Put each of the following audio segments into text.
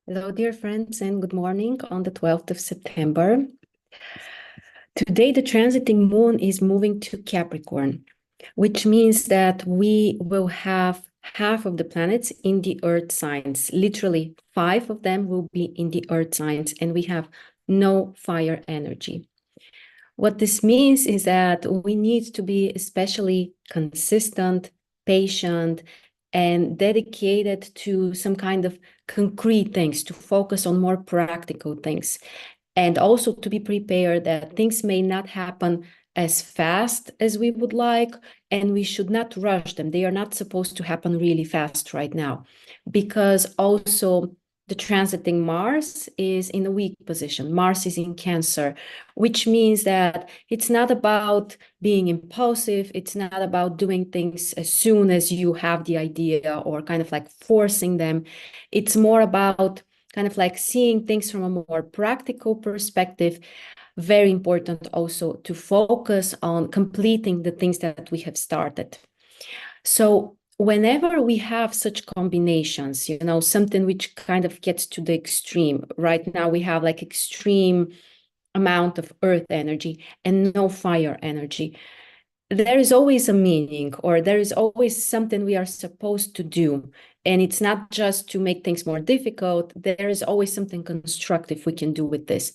Hello, dear friends, and good morning on the 12th of September. Today, the transiting moon is moving to Capricorn, which means that we will have half of the planets in the earth signs. Literally, 5 of them will be in the earth signs, and we have no fire energy. What this means is that we need to be especially consistent, patient, and dedicated to some kind of concrete things, to focus on more practical things, and also to be prepared that things may not happen as fast as we would like, and we should not rush them. They are not supposed to happen really fast right now, because also the transiting Mars is in a weak position. Mars is in Cancer, which means that it's not about being impulsive. It's not about doing things as soon as you have the idea or kind of like forcing them. It's more about kind of like seeing things from a more practical perspective. Very important also to focus on completing the things that we have started. So whenever we have such combinations, something which kind of gets to the extreme, right now we have like extreme amount of earth energy and no fire energy. There is always a meaning, or there is always something we are supposed to do. And it's not just to make things more difficult. There is always something constructive we can do with this.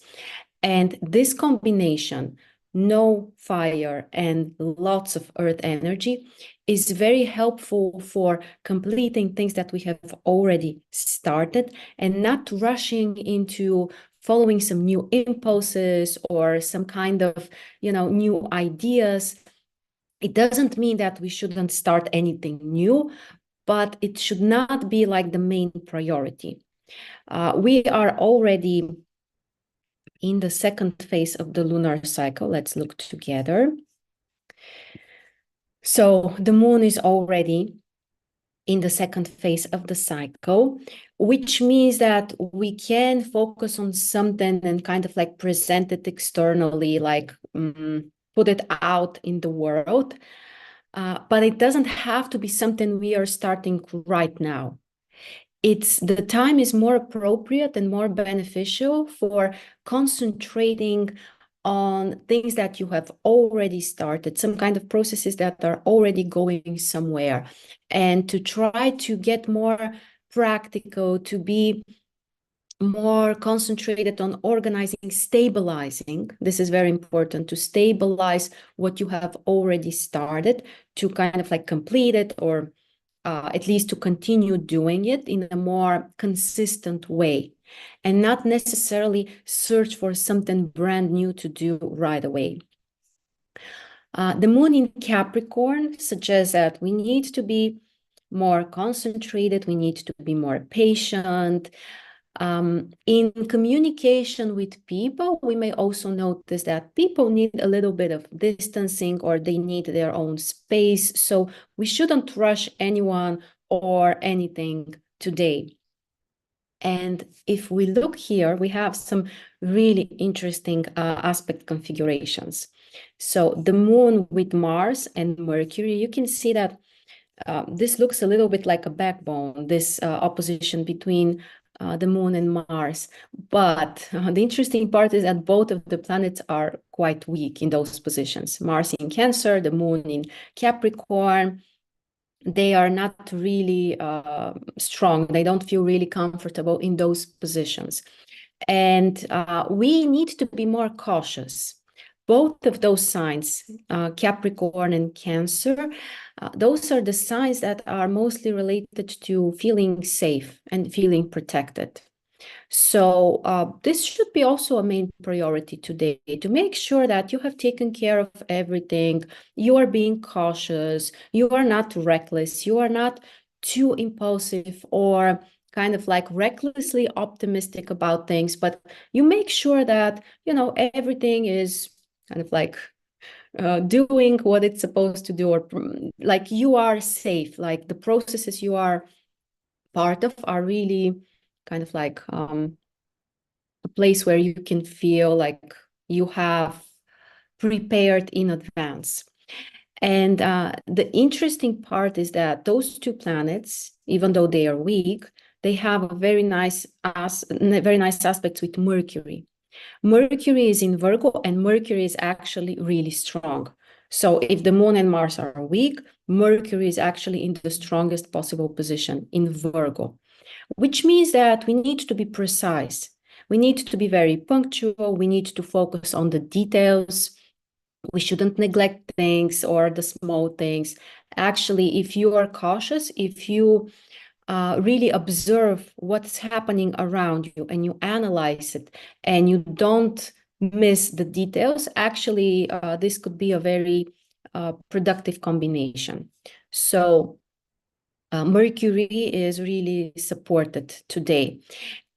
And this combination, no fire and lots of earth energy, is very helpful for completing things that we have already started and not rushing into following some new impulses or some kind of, new ideas. It doesn't mean that we shouldn't start anything new, but it should not be like the main priority. We are already in the second phase of the lunar cycle. Let's look together. So the moon is already in the second phase of the cycle, which means that we can focus on something and kind of like present it externally, like put it out in the world. But it doesn't have to be something we are starting right now. The time is more appropriate and more beneficial for concentrating on things that you have already started, some kind of processes that are already going somewhere, and to try to get more practical, to be more concentrated on organizing, stabilizing. This is very important, to stabilize what you have already started, to kind of like complete it, or at least to continue doing it in a more consistent way, and not necessarily search for something brand new to do right away. The moon in Capricorn suggests that we need to be more concentrated, we need to be more patient. In communication with people, we may also notice that people need a little bit of distancing, or they need their own space. So we shouldn't rush anyone or anything today. And if we look here, we have some really interesting aspect configurations. So the moon with Mars and Mercury, you can see that this looks a little bit like a backbone, this opposition between the moon and Mars. But the interesting part is that both of the planets are quite weak in those positions. Mars in Cancer, the moon in Capricorn. They are not really strong. They don't feel really comfortable in those positions. And we need to be more cautious. Both of those signs, Capricorn and Cancer, those are the signs that are mostly related to feeling safe and feeling protected. So this should be also a main priority today, to make sure that you have taken care of everything, you are being cautious, you are not reckless, you are not too impulsive or kind of like recklessly optimistic about things, but you make sure that, everything is kind of like doing what it's supposed to do, or like you are safe, like the processes you are part of are really kind of like a place where you can feel like you have prepared in advance. And the interesting part is that those two planets, even though they are weak, they have a very nice aspects with Mercury. Mercury is in Virgo, and Mercury is actually really strong. So if the Moon and Mars are weak, Mercury is actually in the strongest possible position in Virgo, which means that we need to be precise. We need to be very punctual. We need to focus on the details. We shouldn't neglect things or the small things. Actually, if you are cautious, if you really observe what's happening around you and you analyze it and you don't miss the details, actually, this could be a very productive combination. So Mercury is really supported today.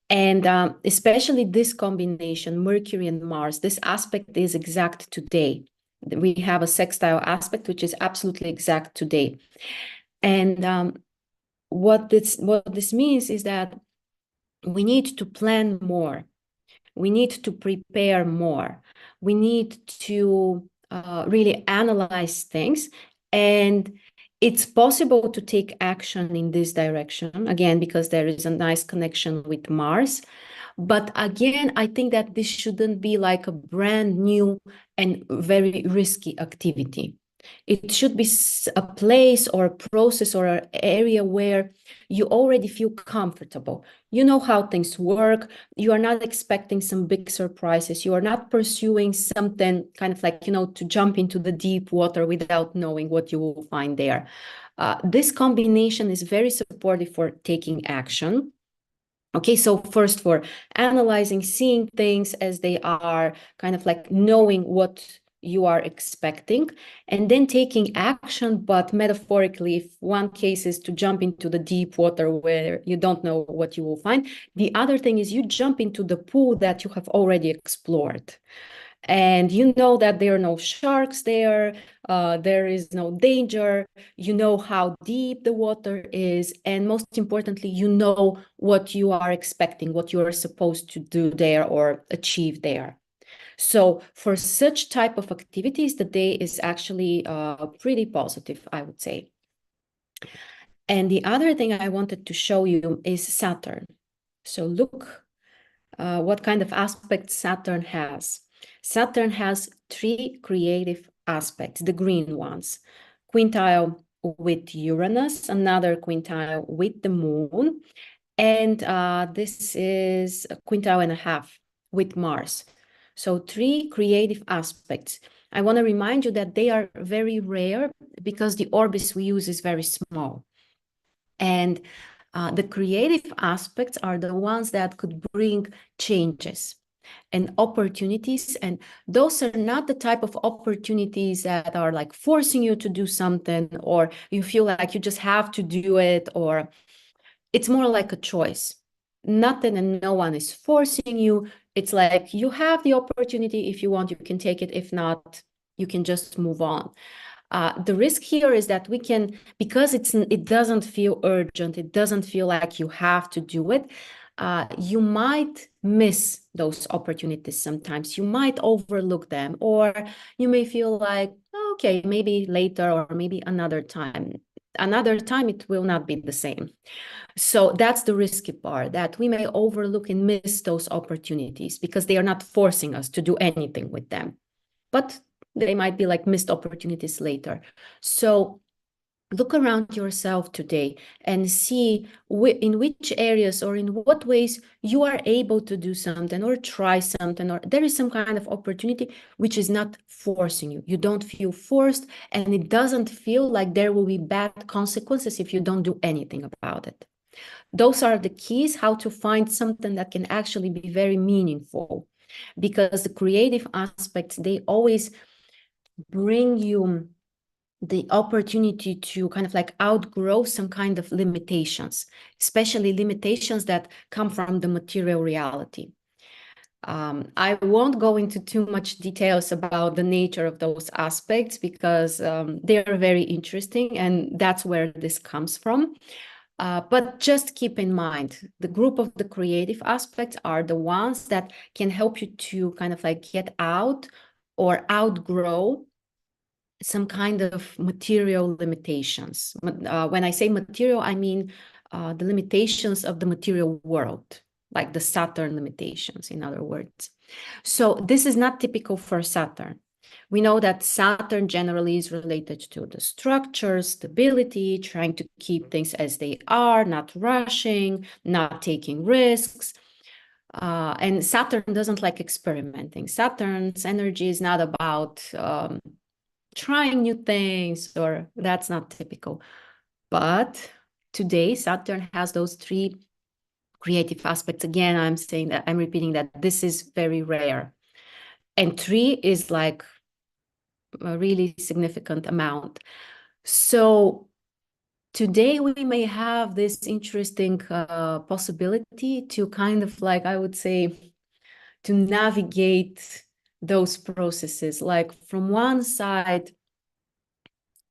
And especially this combination, Mercury and Mars, this aspect is exact today. We have a sextile aspect, which is absolutely exact today. And what this means is that we need to plan more. We need to prepare more. We need to really analyze things. And it's possible to take action in this direction, again, because there is a nice connection with Mars. But again, I think that this shouldn't be like a brand new and very risky activity. It should be a place or a process or an area where you already feel comfortable. You know how things work. You are not expecting some big surprises. You are not pursuing something kind of like, to jump into the deep water without knowing what you will find there. This combination is very supportive for taking action. Okay, so first for analyzing, seeing things as they are, kind of like knowing what you are expecting, and then taking action, but metaphorically, if one case is to jump into the deep water where you don't know what you will find, the other thing is you jump into the pool that you have already explored. And you know that there are no sharks there, there is no danger, you know how deep the water is, and most importantly, you know what you are expecting, what you are supposed to do there or achieve there. So for such type of activities, the day is actually pretty positive, I would say. And the other thing I wanted to show you is Saturn. So look what kind of aspects Saturn has. Saturn has 3 creative aspects, the green ones. Quintile with Uranus, another quintile with the Moon, and this is a quintile and a half with Mars. So 3 creative aspects. I want to remind you that they are very rare because the orbis we use is very small. And the creative aspects are the ones that could bring changes and opportunities. And those are not the type of opportunities that are like forcing you to do something, or you feel like you just have to do it, or it's more like a choice. Nothing and no one is forcing you. It's like you have the opportunity. If you want, you can take it. If not, you can just move on. The risk here is that we can, because it doesn't feel urgent, it doesn't feel like you have to do it, you might miss those opportunities sometimes. You might overlook them, or you may feel like, okay, maybe later or maybe another time. Another time it will not be the same. So that's the risky part, that we may overlook and miss those opportunities because they are not forcing us to do anything with them. But they might be like missed opportunities later. So look around yourself today and see in which areas or in what ways you are able to do something or try something, or there is some kind of opportunity which is not forcing you. You don't feel forced, and it doesn't feel like there will be bad consequences if you don't do anything about it. Those are the keys, how to find something that can actually be very meaningful, because the creative aspects, they always bring you the opportunity to kind of like outgrow some kind of limitations, especially limitations that come from the material reality. I won't go into too much details about the nature of those aspects because they are very interesting, and that's where this comes from. But just keep in mind, the group of the creative aspects are the ones that can help you to kind of like get out or outgrow some kind of material limitations. When I say material, I mean the limitations of the material world, like the Saturn limitations, in other words. So this is not typical for Saturn. We know that Saturn generally is related to the structure, stability, trying to keep things as they are, not rushing, not taking risks. And Saturn doesn't like experimenting. Saturn's energy is not about trying new things, or that's not typical. But today, Saturn has those three creative aspects. Again, I'm saying that, I'm repeating that this is very rare. And 3 is like a really significant amount. So today we may have this interesting possibility to kind of like, I would say, to navigate those processes. Like from one side,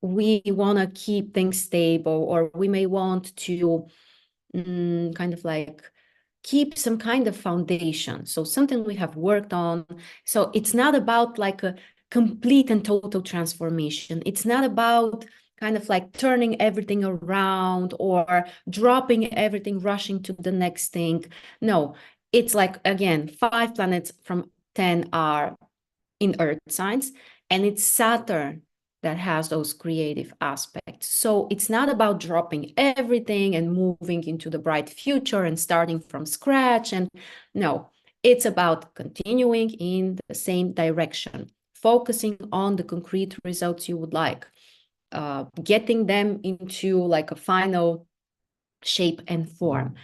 we want to keep things stable, or we may want to kind of like keep some kind of foundation. So something we have worked on. So it's not about like a complete and total transformation. It's not about kind of like turning everything around or dropping everything, rushing to the next thing. No, it's like, again, 5 planets from 10 are in Earth signs, and it's Saturn that has those creative aspects. So it's not about dropping everything and moving into the bright future and starting from scratch. And no, it's about continuing in the same direction, focusing on the concrete results you would like, getting them into like a final shape and form.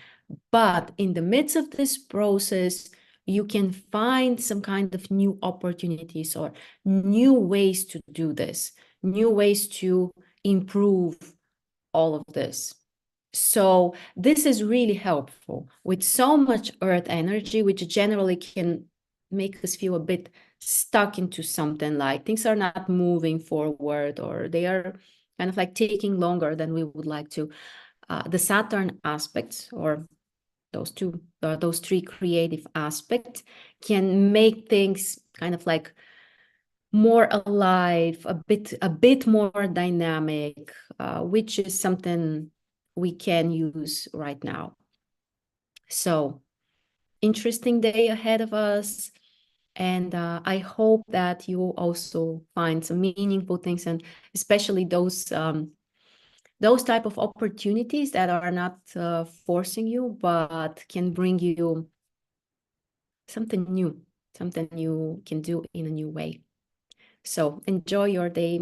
But in the midst of this process, you can find some kind of new opportunities or new ways to do this, new ways to improve all of this. So this is really helpful with so much earth energy, which generally can make us feel a bit stuck into something, like things are not moving forward, or they are kind of like taking longer than we would like to. The Saturn aspects, or those 3 creative aspects, can make things kind of like more alive, a bit more dynamic, which is something we can use right now. So interesting day ahead of us. And I hope that you will also find some meaningful things, and especially those type of opportunities that are not forcing you, but can bring you something new, something you can do in a new way. So enjoy your day.